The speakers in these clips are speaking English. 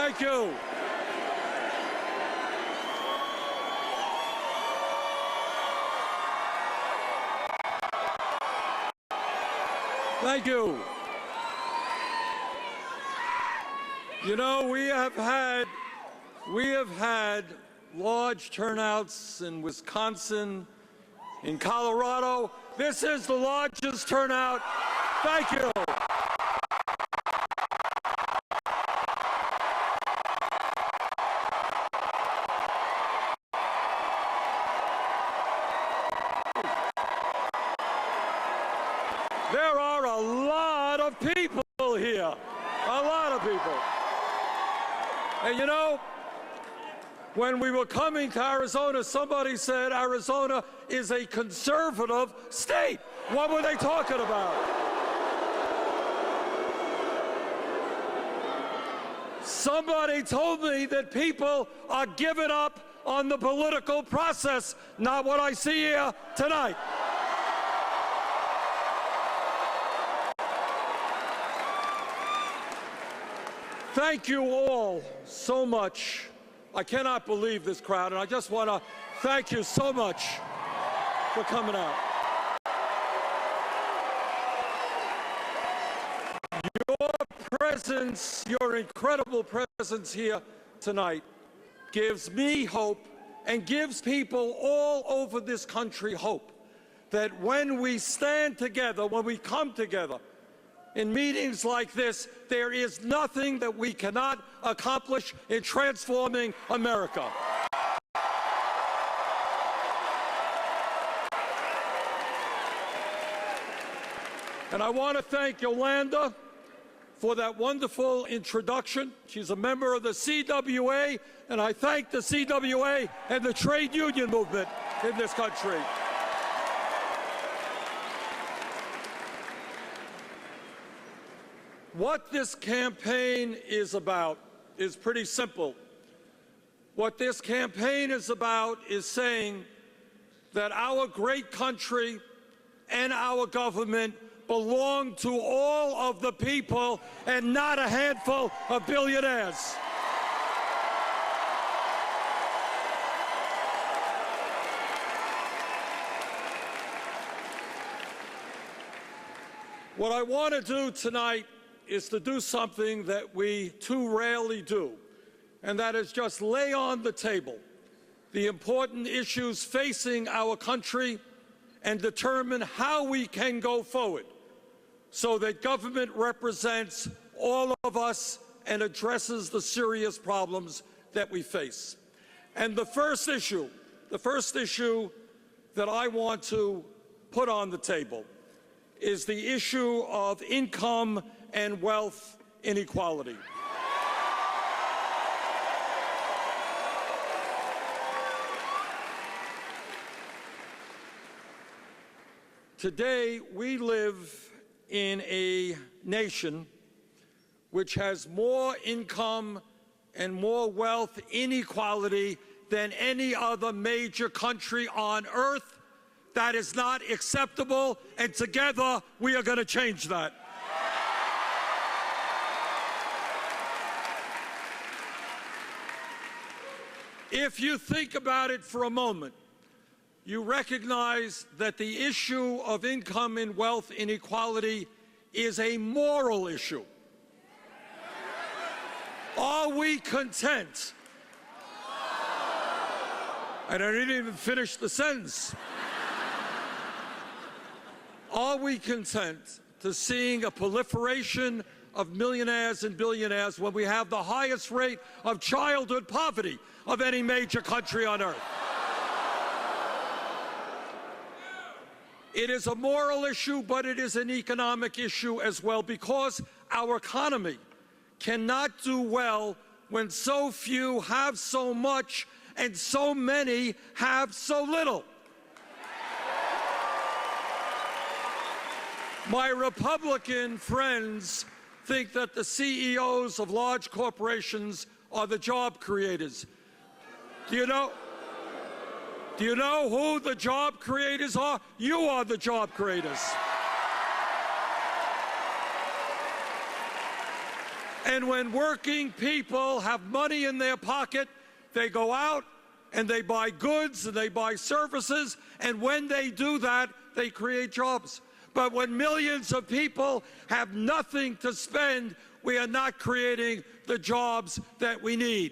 Thank you. Thank you. You know, we have had large turnouts in Wisconsin, in Colorado. This is the largest turnout. Thank you. There are a lot of people here, a lot of people. And you know, when we were coming to Arizona, somebody said Arizona is a conservative state. What were they talking about? Somebody told me that people are giving up on the political process, not what I see here tonight. Thank you all so much. I cannot believe this crowd, and I just want to thank you so much for coming out. Your presence, your incredible presence here tonight gives me hope and gives people all over this country hope that when we stand together, when we come together, in meetings like this, there is nothing that we cannot accomplish in transforming America. And I want to thank Yolanda for that wonderful introduction. She's a member of the CWA, and I thank the CWA and the trade union movement in this country. What this campaign is about is pretty simple. What this campaign is about is saying that our great country and our government belong to all of the people and not a handful of billionaires. What I want to do tonight is to do something that we too rarely do, and that is just lay on the table the important issues facing our country and determine how we can go forward so that government represents all of us and addresses the serious problems that we face. And the first issue that I want to put on the table is the issue of income and wealth inequality. Today, we live in a nation which has more income and more wealth inequality than any other major country on earth. That is not acceptable, and together we are going to change that. If you think about it for a moment, you recognize that the issue of income and wealth inequality is a moral issue. Are we content? And I didn't even finish the sentence. Are we content to seeing a proliferation of millionaires and billionaires when we have the highest rate of childhood poverty of any major country on earth? It is a moral issue, but it is an economic issue as well, because our economy cannot do well when so few have so much and so many have so little. My Republican friends think that the CEOs of large corporations are the job creators. Do you know who the job creators are? You are the job creators. And when working people have money in their pocket, they go out and they buy goods and they buy services, and when they do that, they create jobs. But when millions of people have nothing to spend, we are not creating the jobs that we need.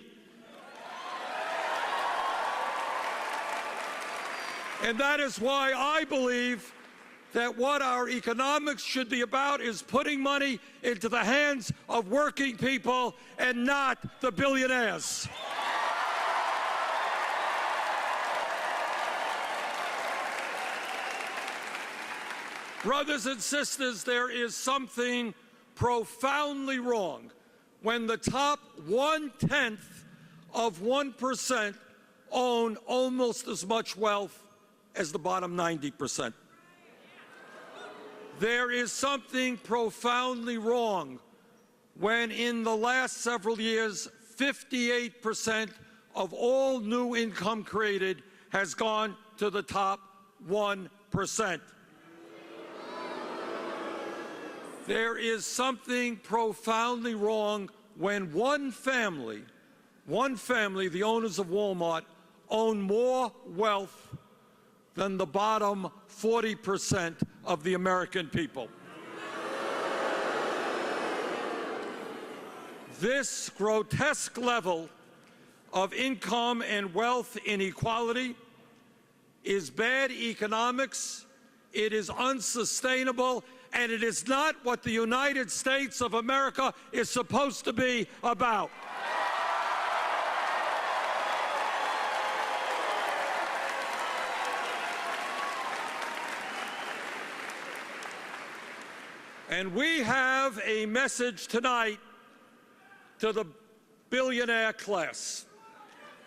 And that is why I believe that what our economics should be about is putting money into the hands of working people and not the billionaires. Brothers and sisters, there is something profoundly wrong when the top 1/10 of 1% own almost as much wealth as the bottom 90%. There is something profoundly wrong when in the last several years, 58% of all new income created has gone to the top 1%. There is something profoundly wrong when one family, the owners of Walmart, own more wealth than the bottom 40% of the American people. This grotesque level of income and wealth inequality is bad economics, it is unsustainable, and it is not what the United States of America is supposed to be about. And we have a message tonight to the billionaire class.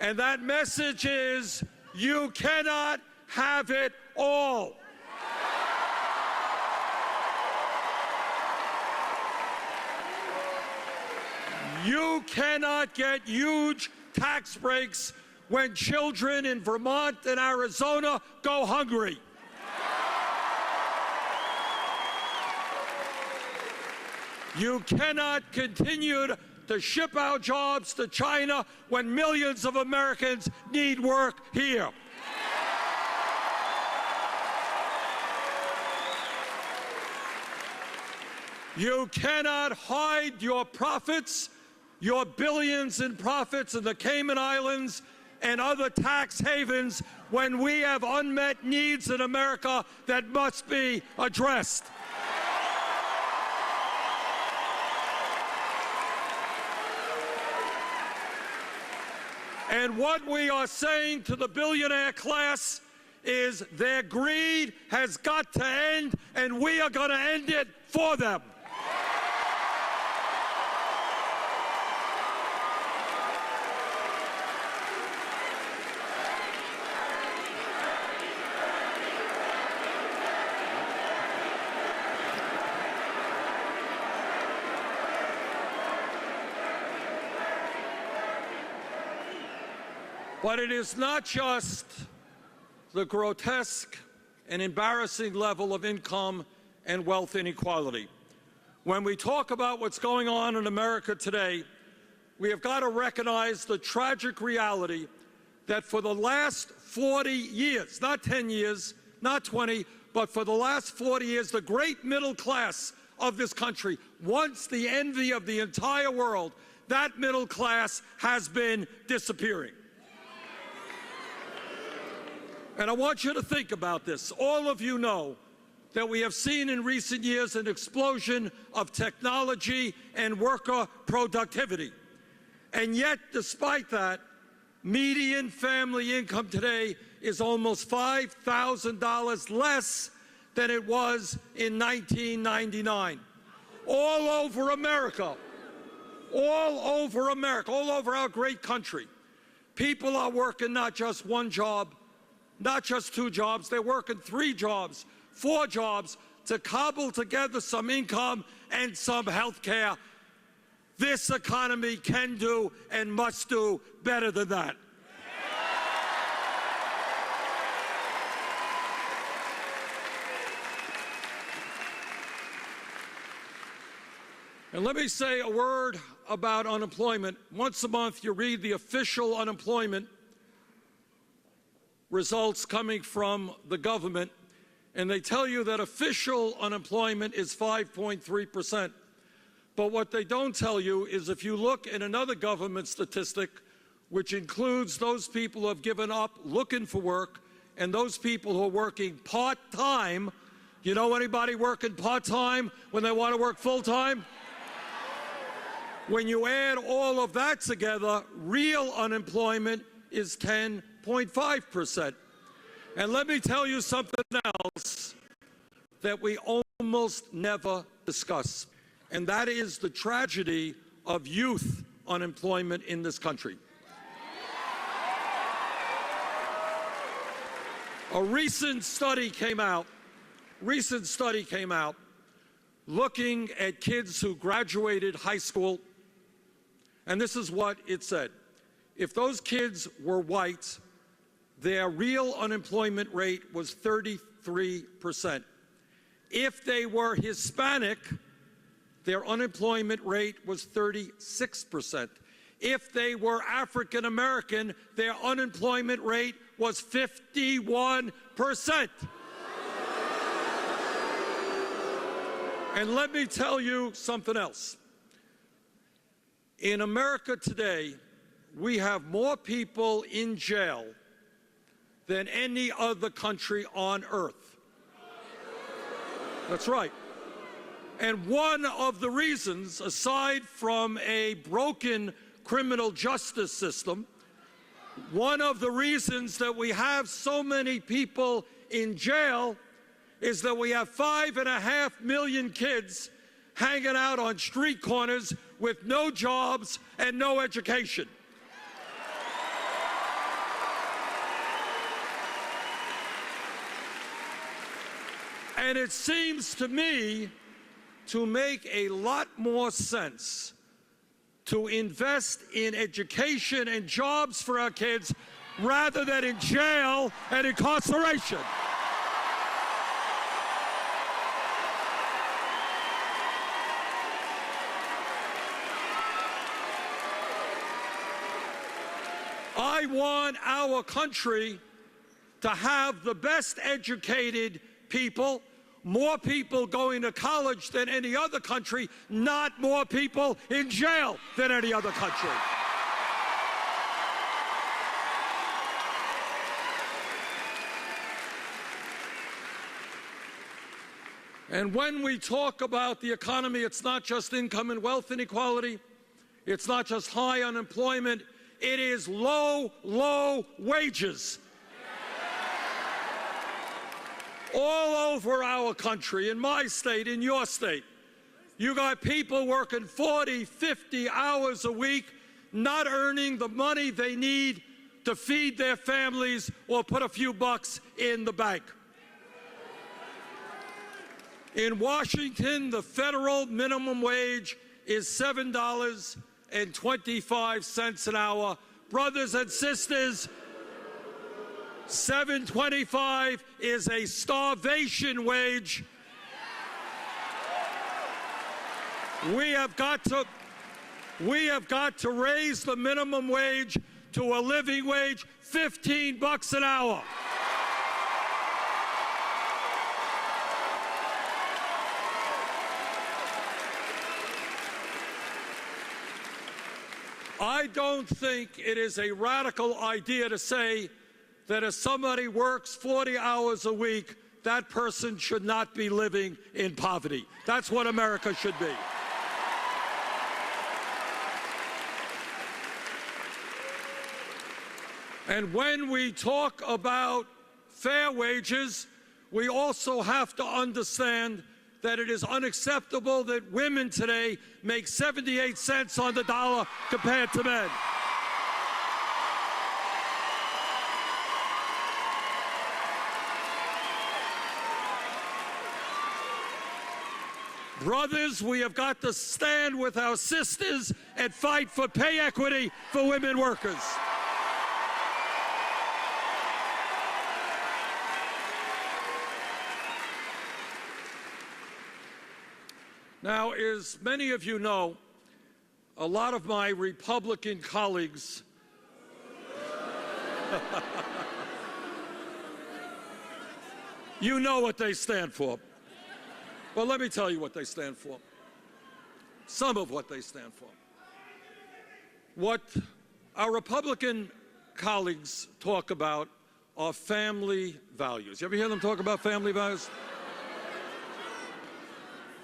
And that message is, you cannot have it all. You cannot get huge tax breaks when children in Vermont and Arizona go hungry. You cannot continue to ship our jobs to China when millions of Americans need work here. You cannot hide your profits, your billions in profits in the Cayman Islands and other tax havens when we have unmet needs in America that must be addressed. And what we are saying to the billionaire class is their greed has got to end, and we are going to end it for them. But it is not just the grotesque and embarrassing level of income and wealth inequality. When we talk about what's going on in America today, we have got to recognize the tragic reality that for the last 40 years, not 10 years, not 20, but for the last 40 years, the great middle class of this country, once the envy of the entire world, that middle class has been disappearing. And I want you to think about this. All of you know that we have seen in recent years an explosion of technology and worker productivity. And yet, despite that, median family income today is almost $5,000 less than it was in 1999. All over America, all over our great country, people are working not just one job, not just two jobs, they're working 3 jobs, 4 jobs to cobble together some income and some health care. This economy can do and must do better than that. And let me say a word about unemployment, once a month you read the official unemployment results coming from the government, and they tell you that official unemployment is 5.3%. But what they don't tell you is if you look at another government statistic, which includes those people who have given up looking for work and those people who are working part-time. You know anybody working part-time when they want to work full-time? When you add all of that together, real unemployment is 10.5%. And let me tell you something else that we almost never discuss, and that is the tragedy of youth unemployment in this country. A recent study came out looking at kids who graduated high school, and this is what it said. If those kids were white, their real unemployment rate was 33%. If they were Hispanic, their unemployment rate was 36%. If they were African American, their unemployment rate was 51%. And let me tell you something else. In America today, we have more people in jail than any other country on earth. That's right. And one of the reasons, aside from a broken criminal justice system, one of the reasons that we have so many people in jail is that we have 5.5 million kids hanging out on street corners with no jobs and no education. And it seems to me to make a lot more sense to invest in education and jobs for our kids rather than in jail and incarceration. I want our country to have the best educated people, more people going to college than any other country, not more people in jail than any other country. And when we talk about the economy, it's not just income and wealth inequality, it's not just high unemployment, it is low, low wages. All over our country, in my state, in your state, you got people working 40, 50 hours a week, not earning the money they need to feed their families or put a few bucks in the bank. In Washington, the federal minimum wage is $7.25 an hour. Brothers and sisters, $7.25 is a starvation wage. We have got to raise the minimum wage to a living wage, $15 an hour. I don't think it is a radical idea to say that if somebody works 40 hours a week, that person should not be living in poverty. That's what America should be. And when we talk about fair wages, we also have to understand that it is unacceptable that women today make 78 cents on the dollar compared to men. Brothers, we have got to stand with our sisters and fight for pay equity for women workers. Now, as many of you know, a lot of my Republican colleagues you know what they stand for. Well, let me tell you what they stand for. Some of what they stand for. What our Republican colleagues talk about are family values. You ever hear them talk about family values?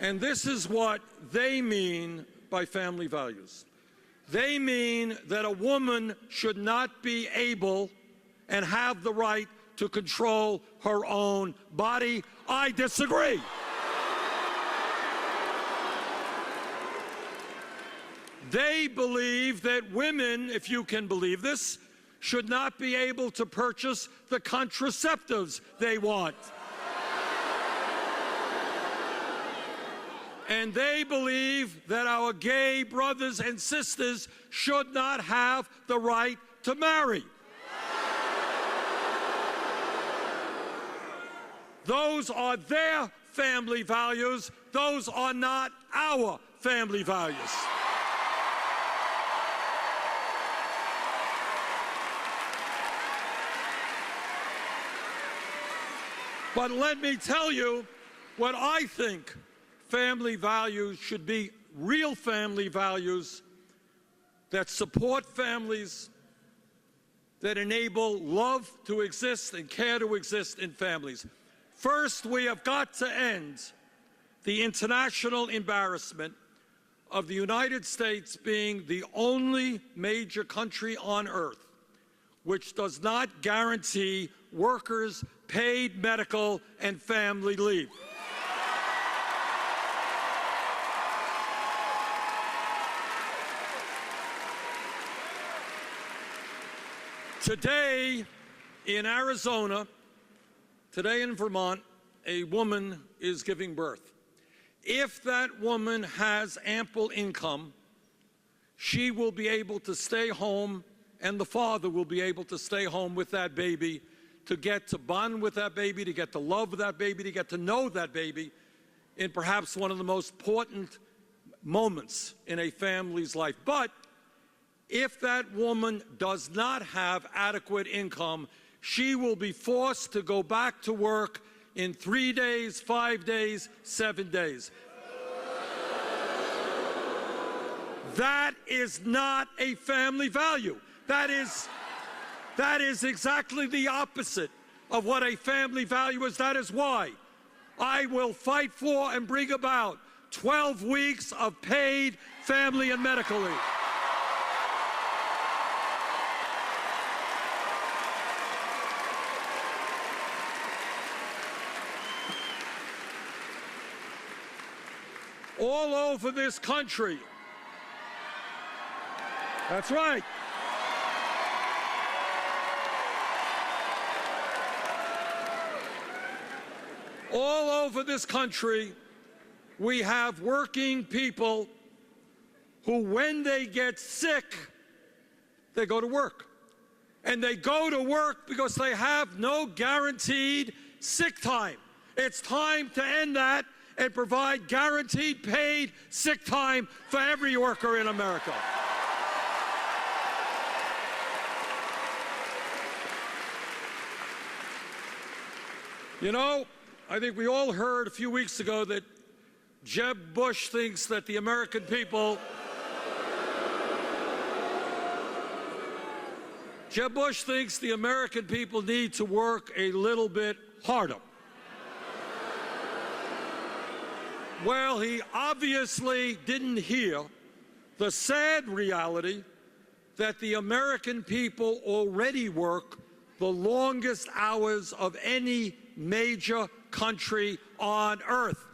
And this is what they mean by family values. They mean that a woman should not be able and have the right to control her own body. I disagree. They believe that women, if you can believe this, should not be able to purchase the contraceptives they want. And they believe that our gay brothers and sisters should not have the right to marry. Those are their family values. Those are not our family values. But let me tell you what I think family values should be: real family values that support families, that enable love to exist and care to exist in families. First, we have got to end the international embarrassment of the United States being the only major country on earth which does not guarantee workers paid medical and family leave. Today in Arizona, today in Vermont, a woman is giving birth. If that woman has ample income, she will be able to stay home, and the father will be able to stay home with that baby, to get to bond with that baby, to get to love that baby, to get to know that baby in perhaps one of the most important moments in a family's life. But if that woman does not have adequate income, she will be forced to go back to work in 3 days, 5 days, 7 days. That is not a family value. That is exactly the opposite of what a family value is. That is why I will fight for and bring about 12 weeks of paid family and medical leave. All over this country. That's right. All over this country, we have working people who, when they get sick, they go to work. And they go to work because they have no guaranteed sick time. It's time to end that and provide guaranteed paid sick time for every worker in America. You know, I think we all heard a few weeks ago that Jeb Bush thinks that the American people need to work a little bit harder. Well, he obviously didn't hear the sad reality that the American people already work the longest hours of any major country on earth.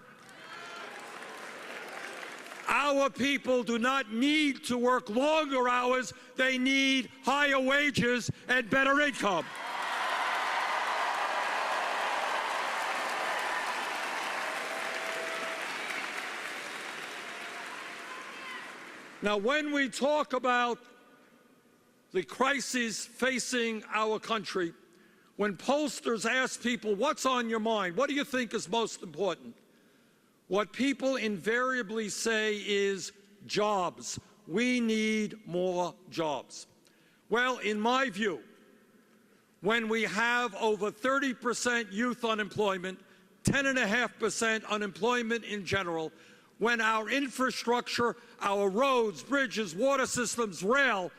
Our people do not need to work longer hours. They need higher wages and better income. Now, when we talk about the crises facing our country, when pollsters ask people, what's on your mind? What do you think is most important? What people invariably say is jobs, we need more jobs. Well, in my view, when we have over 30% youth unemployment, 10.5% unemployment in general, when our infrastructure, our roads, bridges, water systems, rail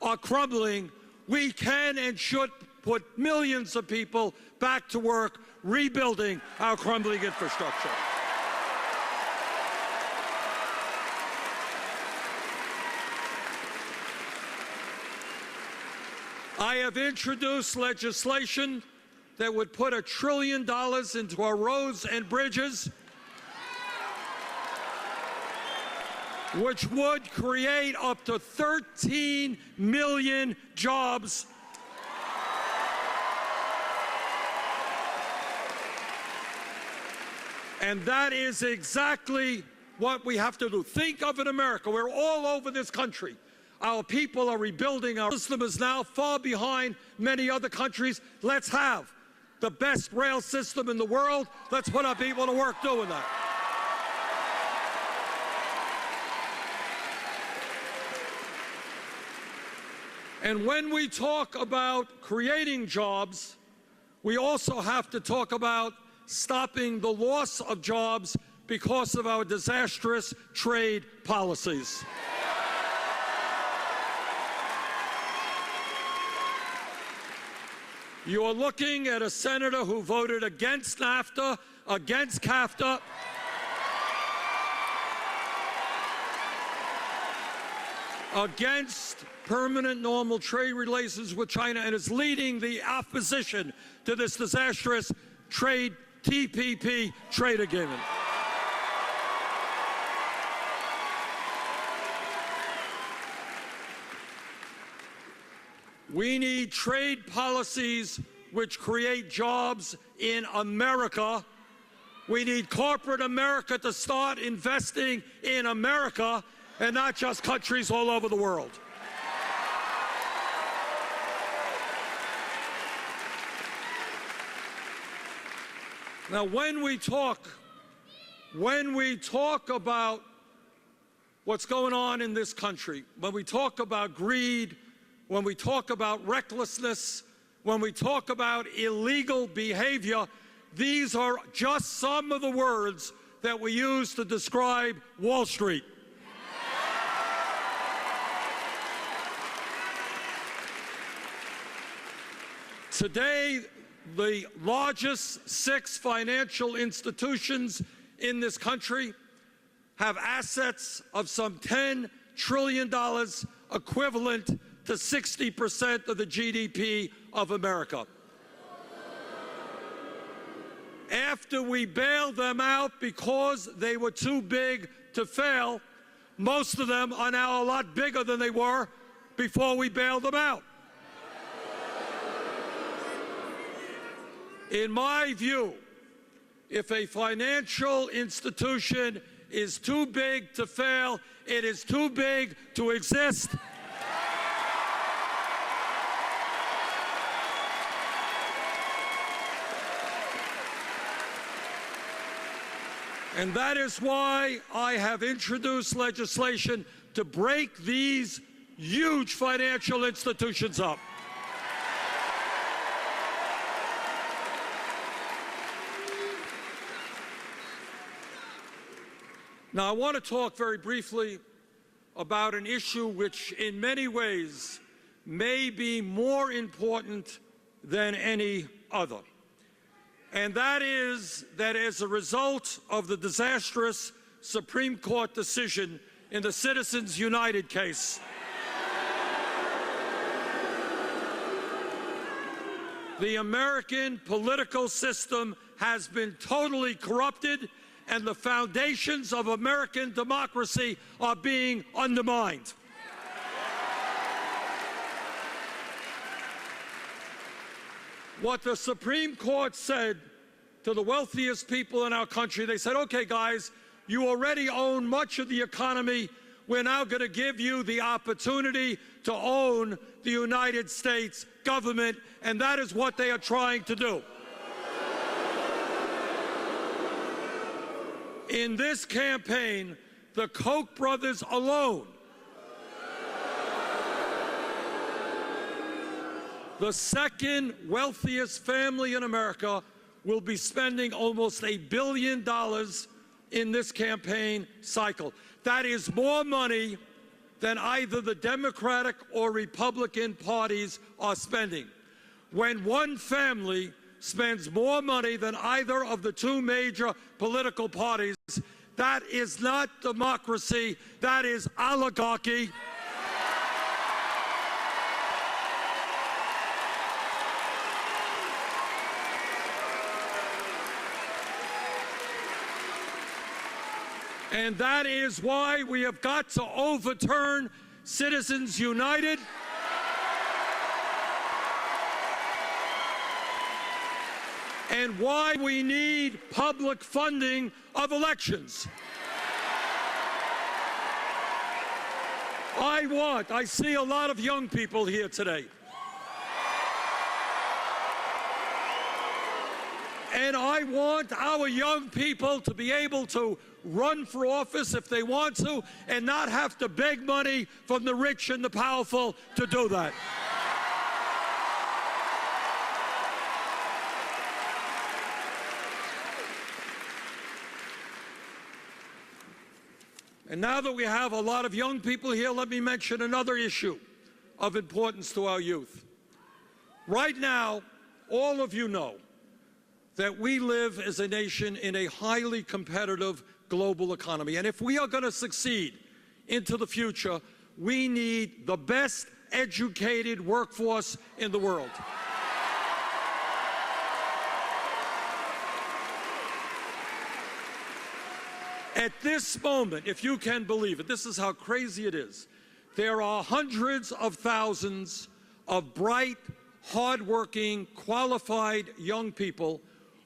are crumbling, we can and should put millions of people back to work rebuilding our crumbling infrastructure. I have introduced legislation that would put $1 trillion into our roads and bridges, which would create up to 13 million jobs. And that is exactly what we have to do. Think of it, America. We're all over this country. Our people are rebuilding. Our system is now far behind many other countries. Let's have the best rail system in the world. Let's put our people to work doing that. And when we talk about creating jobs, we also have to talk about stopping the loss of jobs because of our disastrous trade policies. You are looking at a senator who voted against NAFTA, against CAFTA, against permanent normal trade relations with China, and is leading the opposition to this disastrous trade TPP trade agreement. We need trade policies which create jobs in America. We need corporate America to start investing in America and not just countries all over the world. Now, when we talk about what's going on in this country, when we talk about greed, when we talk about recklessness, when we talk about illegal behavior, these are just some of the words that we use to describe Wall Street. Today, the largest 6 financial institutions in this country have assets of some $10 trillion, equivalent to 60% of the GDP of America. After we bailed them out because they were too big to fail, most of them are now a lot bigger than they were before we bailed them out. In my view, if a financial institution is too big to fail, it is too big to exist. And that is why I have introduced legislation to break these huge financial institutions up. Now, I want to talk very briefly about an issue which in many ways may be more important than any other. And that is that as a result of the disastrous Supreme Court decision in the Citizens United case, the American political system has been totally corrupted, and the foundations of American democracy are being undermined. What the Supreme Court said to the wealthiest people in our country, they said, okay, guys, you already own much of the economy. We're now going to give you the opportunity to own the United States government, and that is what they are trying to do. In this campaign, the Koch brothers alone The second wealthiest family in America will be spending almost $1 billion in this campaign cycle. That is more money than either the Democratic or Republican parties are spending. When one family spends more money than either of the two major political parties, that is not democracy, that is oligarchy. And that is why we have got to overturn Citizens United. And why we need public funding of elections. I see a lot of young people here today. And I want our young people to be able to run for office if they want to and not have to beg money from the rich and the powerful to do that. And now that we have a lot of young people here, let me mention another issue of importance to our youth. Right now, all of you know that we live as a nation in a highly competitive global economy. And if we are going to succeed into the future, we need the best educated workforce in the world. At this moment, if you can believe it, this is how crazy it is. There are hundreds of thousands of bright, hardworking, qualified young people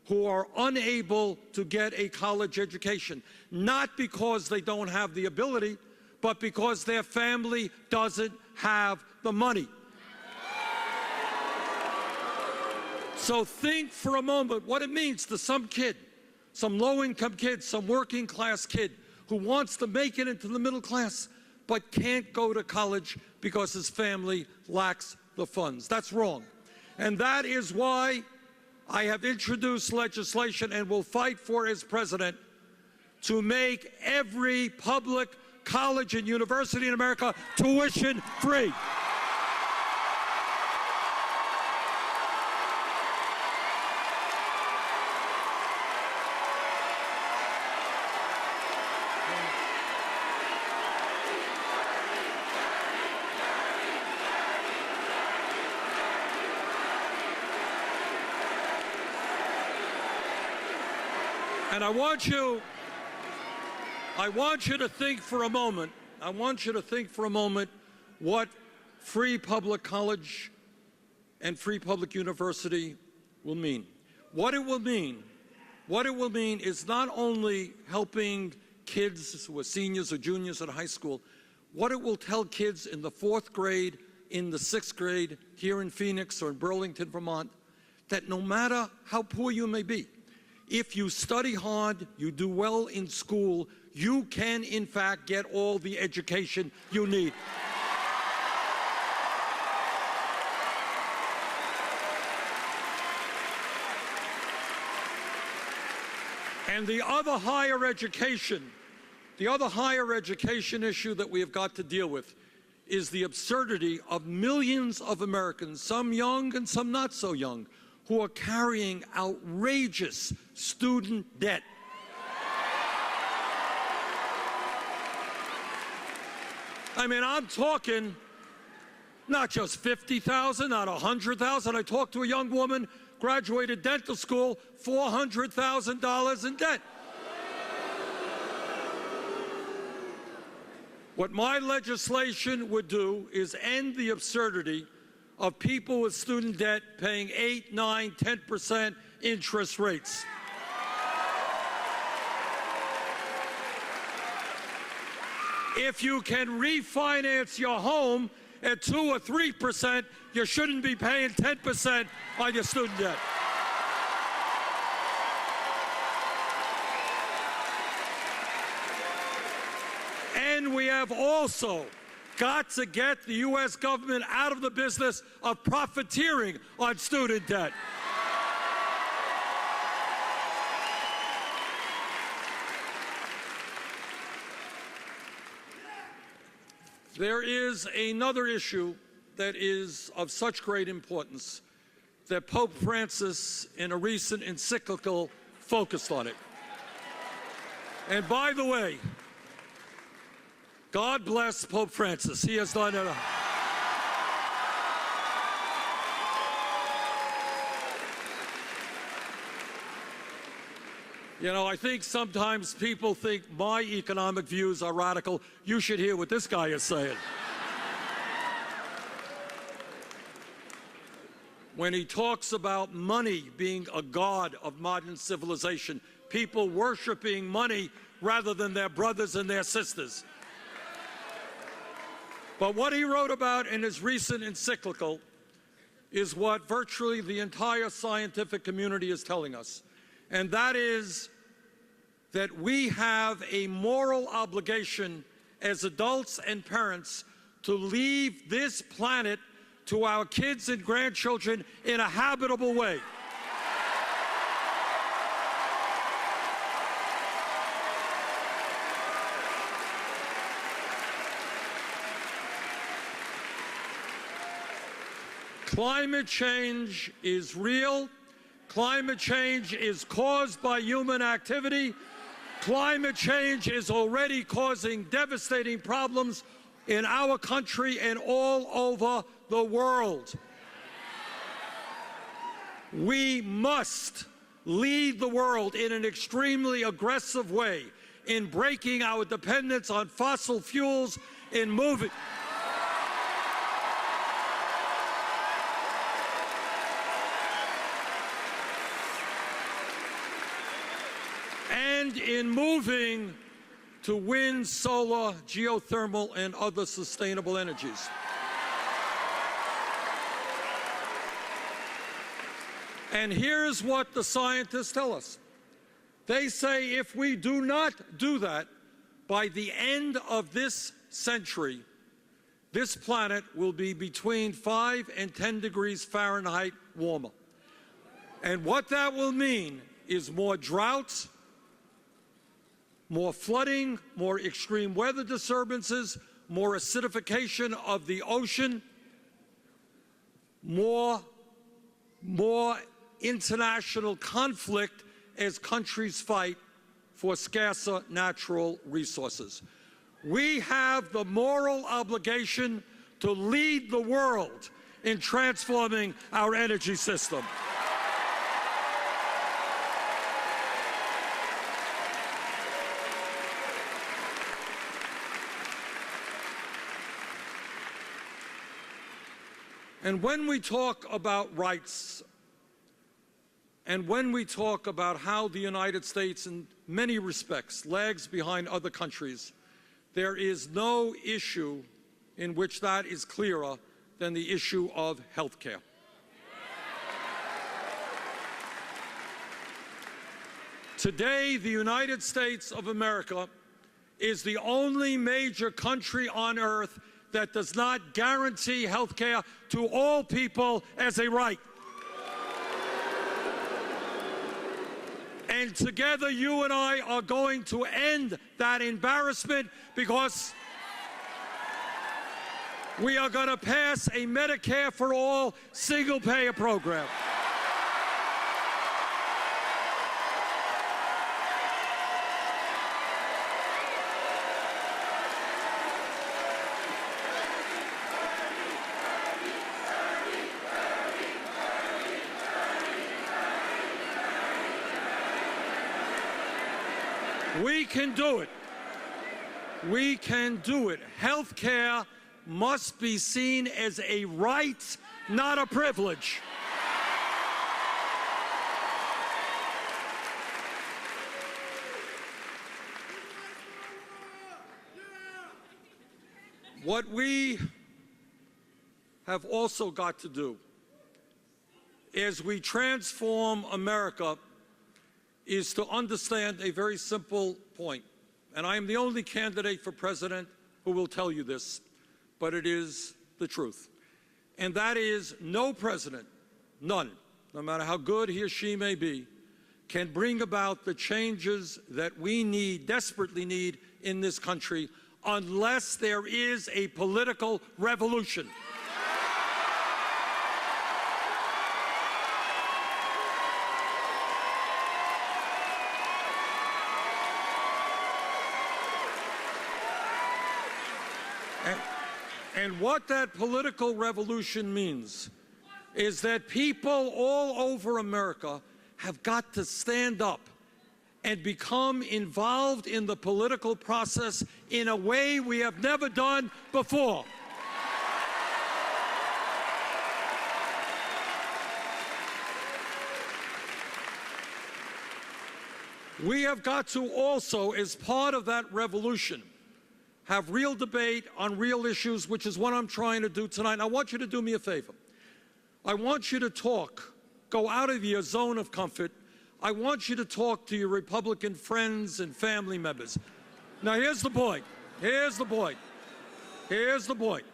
who are unable to get a college education, not because they don't have the ability, but because their family doesn't have the money. So think for a moment what it means to some kid, some low-income kid, some working-class kid who wants to make it into the middle class but can't go to college because his family lacks the funds. That's wrong. And that is why I have introduced legislation and will fight for as president to make every public college and university in America tuition free. And I want you to think for a moment, what free public college and free public university will mean. What it will mean is not only helping kids who are seniors or juniors at high school, what it will tell kids in the 4th grade, in the 6th grade, here in Phoenix or in Burlington, Vermont, that no matter how poor you may be, if you study hard, you do well in school, you can, in fact, get all the education you need. And the other higher education issue that we have got to deal with is the absurdity of millions of Americans, some young and some not so young, who are carrying outrageous student debt. I mean, I'm talking not just $50,000, not $100,000. I talked to a young woman, graduated dental school, $400,000 in debt. What my legislation would do is end the absurdity of people with student debt paying 8, 9, 10% interest rates. If you can refinance your home at 2 or 3%, you shouldn't be paying 10% on your student debt. And we have also got to get the U.S. government out of the business of profiteering on student debt. There is another issue that is of such great importance that Pope Francis, in a recent encyclical, focused on it. And by the way, God bless Pope Francis. He has done it. You know, I think sometimes people think my economic views are radical. You should hear what this guy is saying. When he talks about money being a god of modern civilization, people worshiping money rather than their brothers and their sisters. But what he wrote about in his recent encyclical is what virtually the entire scientific community is telling us. And that is that we have a moral obligation as adults and parents to leave this planet to our kids and grandchildren in a habitable way. Climate change is real. Climate change is caused by human activity. Climate change is already causing devastating problems in our country and all over the world. We must lead the world in an extremely aggressive way in breaking our dependence on fossil fuels, in moving. And in moving to wind, solar, geothermal, and other sustainable energies. And here's what the scientists tell us. They say if we do not do that, by the end of this century, this planet will be between 5 and 10 degrees Fahrenheit warmer. And what that will mean is more droughts, more flooding, more extreme weather disturbances, more acidification of the ocean, more international conflict as countries fight for scarcer natural resources. We have the moral obligation to lead the world in transforming our energy system. And when we talk about rights, and when we talk about how the United States, in many respects, lags behind other countries, there is no issue in which that is clearer than the issue of health care. Today, the United States of America is the only major country on earth that does not guarantee health care to all people as a right. And together, you and I are going to end that embarrassment, because we are going to pass a Medicare for all single-payer program. We can do it. We can do it. Health care must be seen as a right, not a privilege. What we have also got to do as we transform America is to understand a very simple point. And I am the only candidate for president who will tell you this. but it is the truth. And that is no president, none, no matter how good he or she may be, can bring about the changes that we need, desperately need in this country unless there is a political revolution. And what that political revolution means is that people all over America have got to stand up and become involved in the political process in a way we have never done before. We have got to also, as part of that revolution, have real debate on real issues, which is what I'm trying to do tonight. And I want you to do me a favor. I want you to talk. Go out of your zone of comfort. I want you to talk to your Republican friends and family members. Now, here's the point. Here's the point. Here's the point.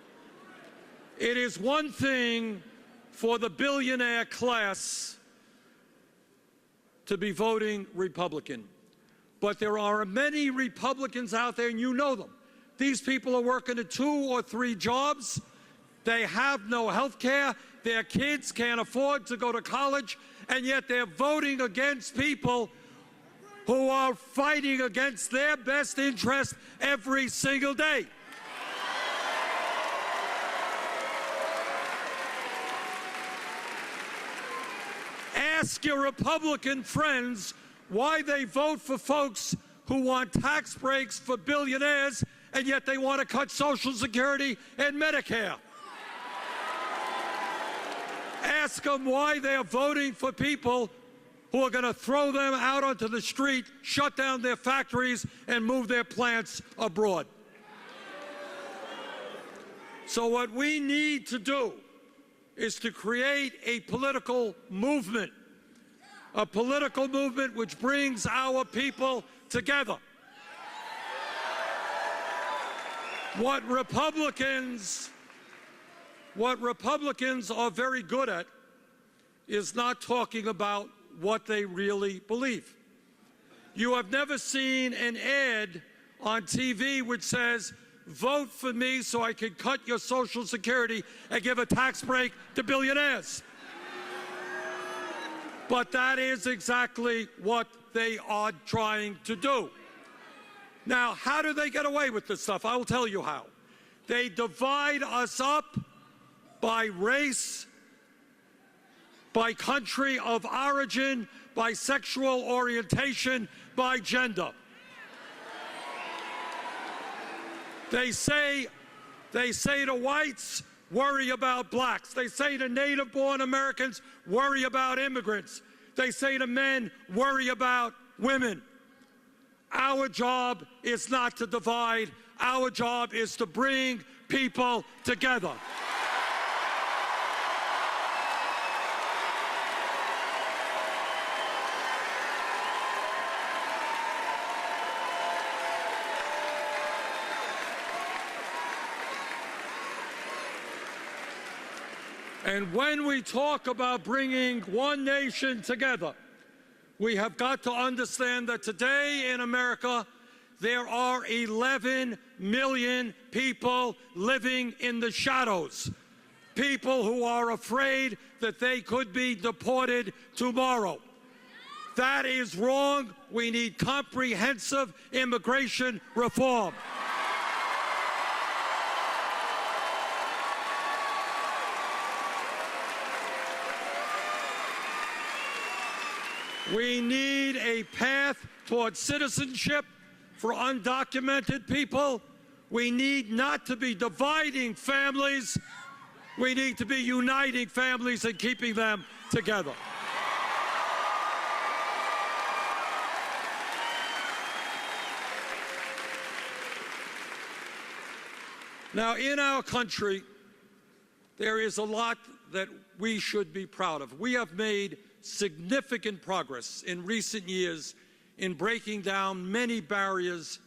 It is one thing for the billionaire class to be voting Republican. But there are many Republicans out there, and you know them. These people are working at 2 or 3 jobs. They have no health care. Their kids can't afford to go to college, and yet they're voting against people who are fighting against their best interest every single day. Ask your Republican friends why they vote for folks who want tax breaks for billionaires, and yet they want to cut Social Security and Medicare. Ask them why they're voting for people who are going to throw them out onto the street, shut down their factories, and move their plants abroad. So what we need to do is to create a political movement which brings our people together. What Republicans are very good at is not talking about what they really believe. You have never seen an ad on TV which says, vote for me so I can cut your Social Security and give a tax break to billionaires. But that is exactly what they are trying to do. Now, how do they get away with this stuff? I will tell you how. They divide us up by race, by country of origin, by sexual orientation, by gender. They say to whites, worry about blacks. They say to native-born Americans, worry about immigrants. They say to men, worry about women. Our job is not to divide. Our job is to bring people together. And when we talk about bringing one nation together, we have got to understand that today in America, there are 11 million people living in the shadows. People who are afraid that they could be deported tomorrow. That is wrong. We need comprehensive immigration reform. We need a path towards citizenship for undocumented people. We need not to be dividing families. We need to be uniting families and keeping them together. Now, in our country, there is a lot that we should be proud of. We have made significant progress in recent years in breaking down many barriers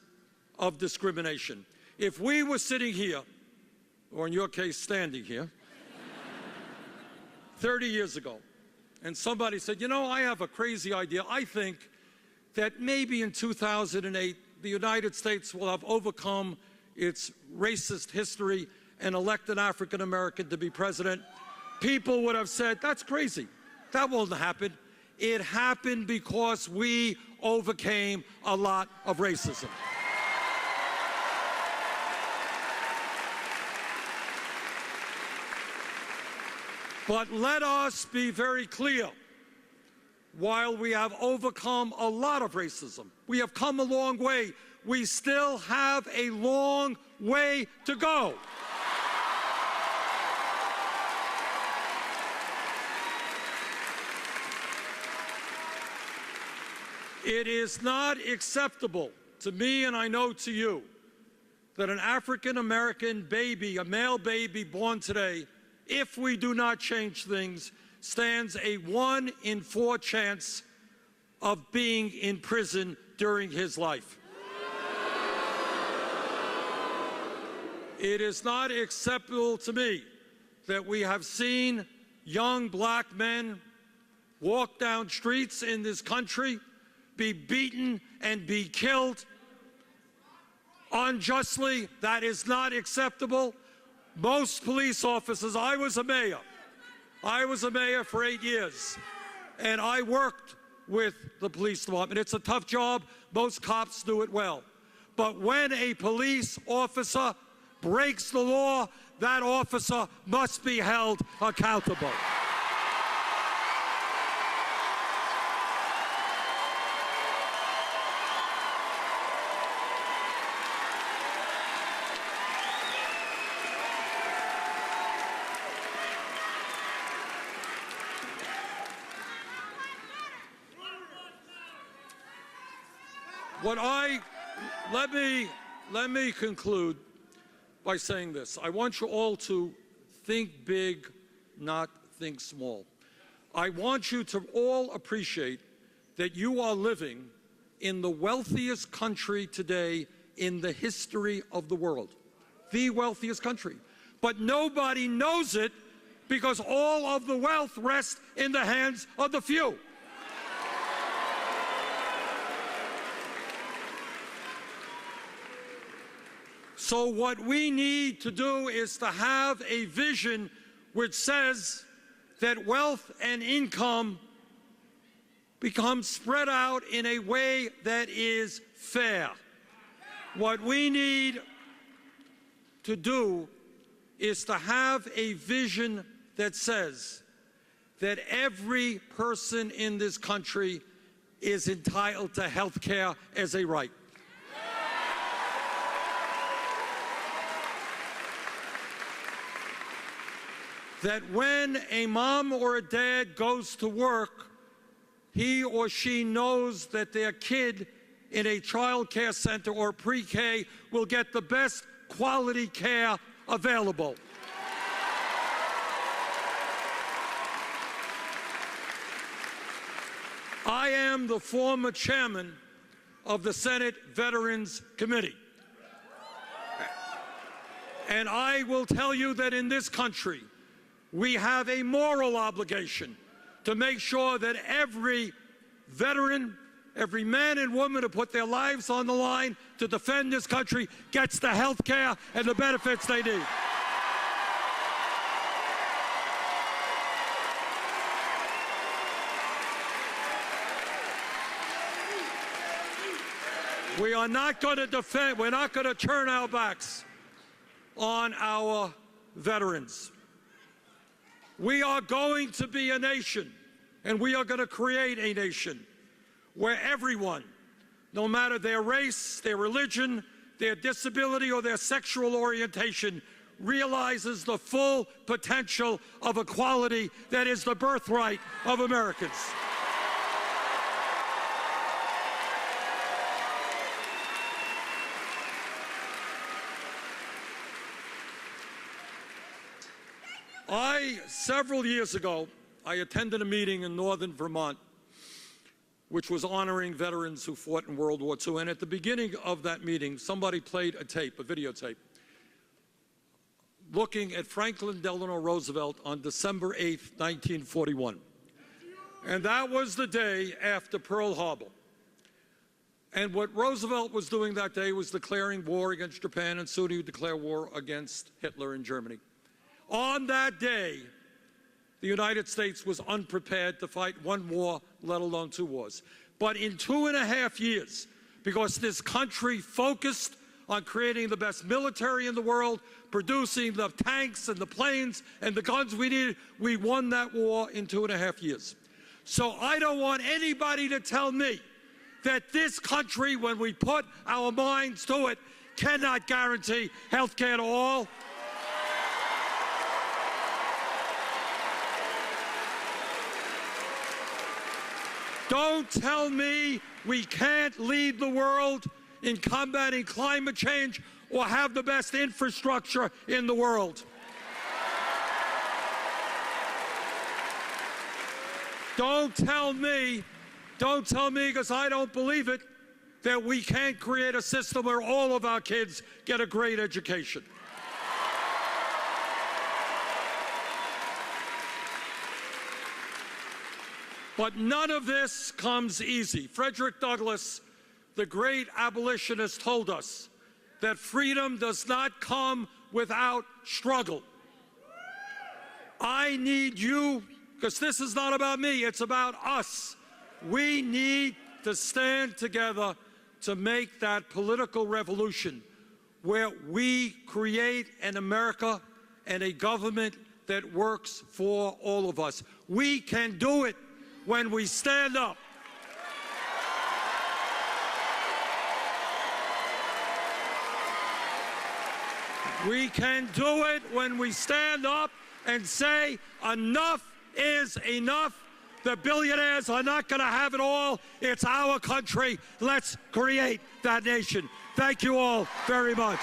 of discrimination. If we were sitting here or in your case, standing here, 30 years ago. And somebody said, you know, I have a crazy idea. I think that maybe in 2008, the United States will have overcome its racist history and elect an African American to be president. People would have said, that's crazy. That won't happen. It happened because we overcame a lot of racism. But let us be very clear. While we have overcome a lot of racism, we have come a long way, we still have a long way to go. It is not acceptable to me, and I know to you, that an African American baby, a male baby born today, if we do not change things, stands a 1 in 4 chance of being in prison during his life. It is not acceptable to me that we have seen young black men walk down streets in this country, be beaten and be killed unjustly. That is not acceptable. Most police officers, I was a mayor for 8 years, and I worked with the police department. It's a tough job. Most cops do it well. But when a police officer breaks the law, that officer must be held accountable. Let me conclude by saying this. I want you all to think big, not think small. I want you to all appreciate that you are living in the wealthiest country today in the history of the world. The wealthiest country. But nobody knows it because all of the wealth rests in the hands of the few. So what we need to do is to have a vision which says that wealth and income become spread out in a way that is fair. What we need to do is to have a vision that says that every person in this country is entitled to health care as a right. That when a mom or a dad goes to work, he or she knows that their kid in a child care center or pre-K will get the best quality care available. I am the former chairman of the Senate Veterans Committee. And I will tell you that in this country, we have a moral obligation to make sure that every veteran, every man and woman who put their lives on the line to defend this country gets the health care and the benefits they need. We are not going to defend, we're not going to turn our backs on our veterans. We are going to be a nation, and we are going to create a nation where everyone, no matter their race, their religion, their disability, or their sexual orientation, realizes the full potential of equality that is the birthright of Americans. Several years ago, I attended a meeting in northern Vermont which was honoring veterans who fought in World War II. And at the beginning of that meeting, somebody played a tape, a videotape. looking at Franklin Delano Roosevelt on December 8th, 1941. And that was the day after Pearl Harbor. And what Roosevelt was doing that day was declaring war against Japan, and soon he would declare war against Hitler in Germany. On that day, the United States was unprepared to fight one war, let alone two wars. But in 2.5 years, because this country focused on creating the best military in the world, producing the tanks and the planes and the guns we needed, we won that war in 2.5 years. So I don't want anybody to tell me that this country, when we put our minds to it, cannot guarantee health care to all. Don't tell me we can't lead the world in combating climate change or have the best infrastructure in the world. Don't tell me, because I don't believe it, that we can't create a system where all of our kids get a great education. But none of this comes easy. Frederick Douglass, the great abolitionist, told us that freedom does not come without struggle. I need you, because this is not about me, it's about us. We need to stand together to make that political revolution where we create an America and a government that works for all of us. We can do it when we stand up. We can do it when we stand up and say, enough is enough. The billionaires are not going to have it all. It's our country. Let's create that nation. Thank you all very much.